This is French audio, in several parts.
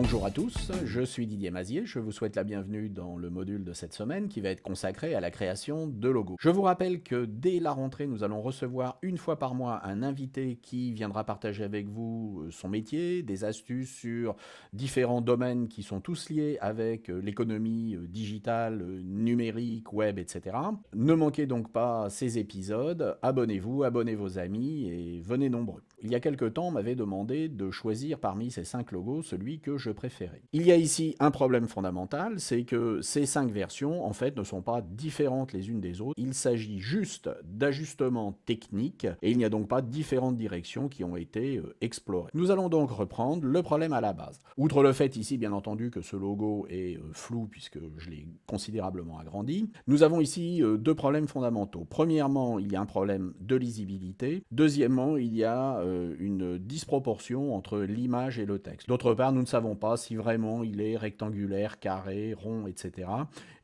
Bonjour à tous, je suis Didier Mazier, je vous souhaite la bienvenue dans le module de cette semaine qui va être consacré à la création de logos. Je vous rappelle que dès la rentrée, nous allons recevoir une fois par mois un invité qui viendra partager avec vous son métier, des astuces sur différents domaines qui sont tous liés avec l'économie digitale, numérique, web, etc. Ne manquez donc pas ces épisodes, abonnez-vous, abonnez vos amis et venez nombreux. Il y a quelque temps, on m'avait demandé de choisir parmi ces 5 logos celui que je préférais. Il y a ici un problème fondamental, c'est que ces 5 versions, en fait, ne sont pas différentes les unes des autres. Il s'agit juste d'ajustements techniques et il n'y a donc pas différentes directions qui ont été explorées. Nous allons donc reprendre le problème à la base. Outre le fait ici, bien entendu, que ce logo est flou puisque je l'ai considérablement agrandi, nous avons ici 2 problèmes fondamentaux. Premièrement, il y a un problème de lisibilité. Deuxièmement, il y a une disproportion entre l'image et le texte. D'autre part, nous ne savons pas si vraiment il est rectangulaire, carré, rond, etc.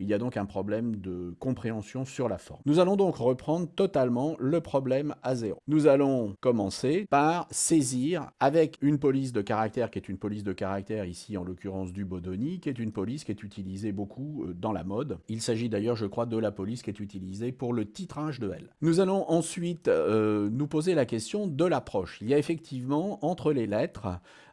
Il y a donc un problème de compréhension sur la forme. Nous allons donc reprendre totalement le problème à zéro. Nous allons commencer par saisir avec une police de caractère qui est une police de caractère ici en l'occurrence du Bodoni, qui est une police qui est utilisée beaucoup dans la mode. Il s'agit d'ailleurs, je crois, de la police qui est utilisée pour le titrage de L. Nous allons ensuite nous poser la question de l'approche. Il y a effectivement entre les lettres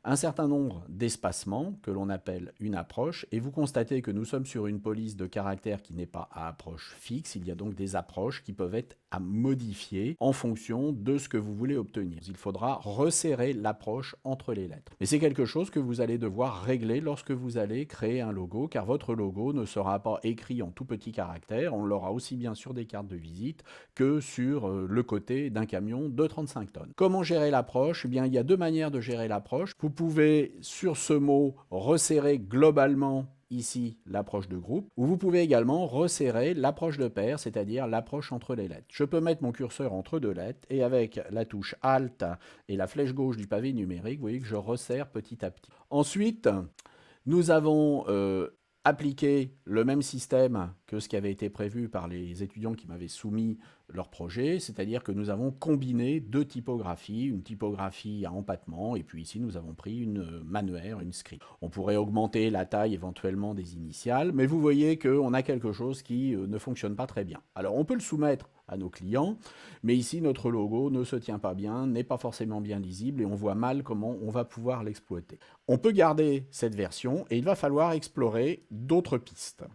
un certain nombre d'espacements que l'on appelle une approche, et vous constatez que nous sommes sur une police de caractère qui n'est pas à approche fixe. Il y a donc des approches qui peuvent être à modifier en fonction de ce que vous voulez obtenir. Il faudra resserrer l'approche entre les lettres. Mais c'est quelque chose que vous allez devoir régler lorsque vous allez créer un logo, car votre logo ne sera pas écrit en tout petit caractère, on l'aura aussi bien sur des cartes de visite que sur le côté d'un camion de 35 tonnes. Comment gérer l'approche ? Eh bien, il y a 2 manières de gérer l'approche. Vous pouvez, sur ce mot, resserrer globalement ici l'approche de groupe, ou vous pouvez également resserrer l'approche de paire, c'est-à-dire l'approche entre les lettres. Je peux mettre mon curseur entre 2 lettres, et avec la touche Alt et la flèche gauche du pavé numérique, vous voyez que je resserre petit à petit. Ensuite, nous avons appliqué le même système que ce qui avait été prévu par les étudiants qui m'avaient soumis leur projet, c'est-à-dire que nous avons combiné 2 typographies, une typographie à empattement, et puis ici nous avons pris une manuaire, une script. On pourrait augmenter la taille éventuellement des initiales, mais vous voyez qu'on a quelque chose qui ne fonctionne pas très bien. Alors on peut le soumettre à nos clients, mais ici notre logo ne se tient pas bien, n'est pas forcément bien lisible, et on voit mal comment on va pouvoir l'exploiter. On peut garder cette version, et il va falloir explorer d'autres pistes.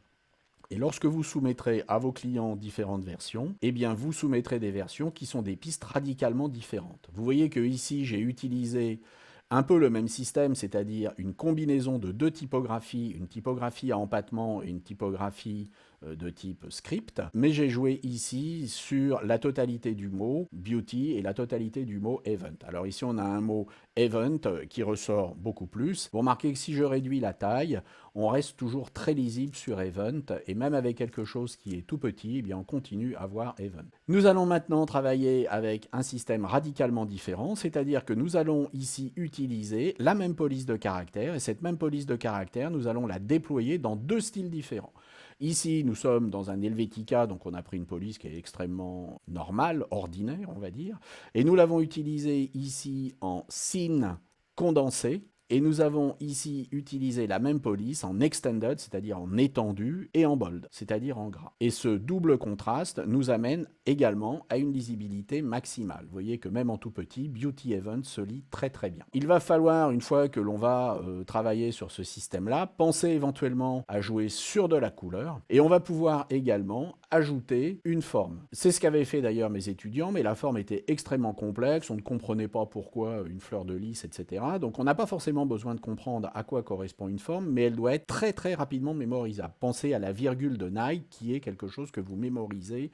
Et lorsque vous soumettrez à vos clients différentes versions, eh bien vous soumettrez des versions qui sont des pistes radicalement différentes. Vous voyez que ici j'ai utilisé un peu le même système, c'est-à-dire une combinaison de 2 typographies, une typographie à empattement et une typographie de type script, mais j'ai joué ici sur la totalité du mot beauty et la totalité du mot event. Alors ici on a un mot event qui ressort beaucoup plus. Vous remarquez que si je réduis la taille, on reste toujours très lisible sur event, et même avec quelque chose qui est tout petit, eh bien on continue à voir event. Nous allons maintenant travailler avec un système radicalement différent, c'est-à-dire que nous allons ici utiliser la même police de caractère, et cette même police de caractère, nous allons la déployer dans 2 styles différents. Ici, nous sommes dans un Helvetica, donc on a pris une police qui est extrêmement normale, ordinaire, on va dire, et nous l'avons utilisée ici en sin condensé, et nous avons ici utilisé la même police en extended, c'est-à-dire en étendu, et en bold, c'est-à-dire en gras. Et ce double contraste nous amène également à une lisibilité maximale. Vous voyez que même en tout petit, Beauty Event se lit très très bien. Il va falloir, une fois que l'on va travailler sur ce système-là, penser éventuellement à jouer sur de la couleur, et on va pouvoir également ajouter une forme. C'est ce qu'avaient fait d'ailleurs mes étudiants, mais la forme était extrêmement complexe, on ne comprenait pas pourquoi une fleur de lys, etc. Donc on n'a pas forcément besoin de comprendre à quoi correspond une forme, mais elle doit être très très rapidement mémorisable. Pensez à la virgule de Nike, qui est quelque chose que vous mémorisez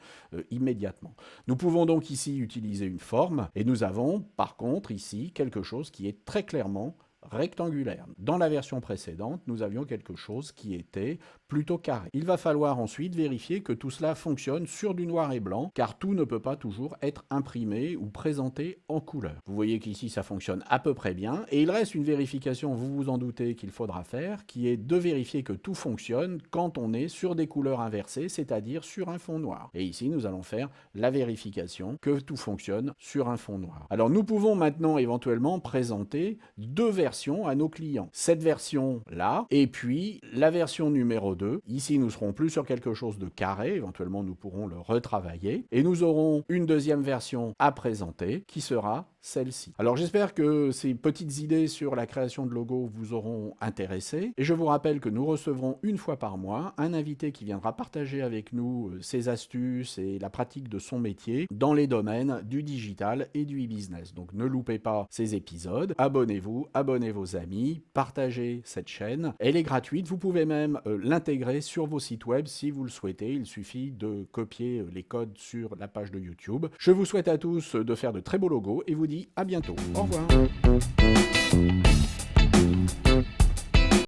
immédiatement. Nous pouvons donc ici utiliser une forme, et nous avons par contre ici quelque chose qui est très clairement rectangulaire. Dans la version précédente, nous avions quelque chose qui était plutôt carré. Il va falloir ensuite vérifier que tout cela fonctionne sur du noir et blanc, car tout ne peut pas toujours être imprimé ou présenté en couleur. Vous voyez qu'ici ça fonctionne à peu près bien, et il reste une vérification, vous vous en doutez, qu'il faudra faire, qui est de vérifier que tout fonctionne quand on est sur des couleurs inversées, c'est-à-dire sur un fond noir. Et ici, nous allons faire la vérification que tout fonctionne sur un fond noir. Alors nous pouvons maintenant éventuellement présenter deux versions versions à nos clients. Cette version-là, et puis la version numéro 2. Ici, nous serons plus sur quelque chose de carré, éventuellement nous pourrons le retravailler, et nous aurons une deuxième version à présenter qui sera celle-ci. Alors j'espère que ces petites idées sur la création de logos vous auront intéressé, et je vous rappelle que nous recevrons une fois par mois un invité qui viendra partager avec nous ses astuces et la pratique de son métier dans les domaines du digital et du e-business. Donc ne loupez pas ces épisodes, abonnez-vous, abonnez vos amis, partagez cette chaîne, elle est gratuite, vous pouvez même l'intégrer sur vos sites web si vous le souhaitez, il suffit de copier les codes sur la page de YouTube. Je vous souhaite à tous de faire de très beaux logos et vous dis à bientôt. Au revoir.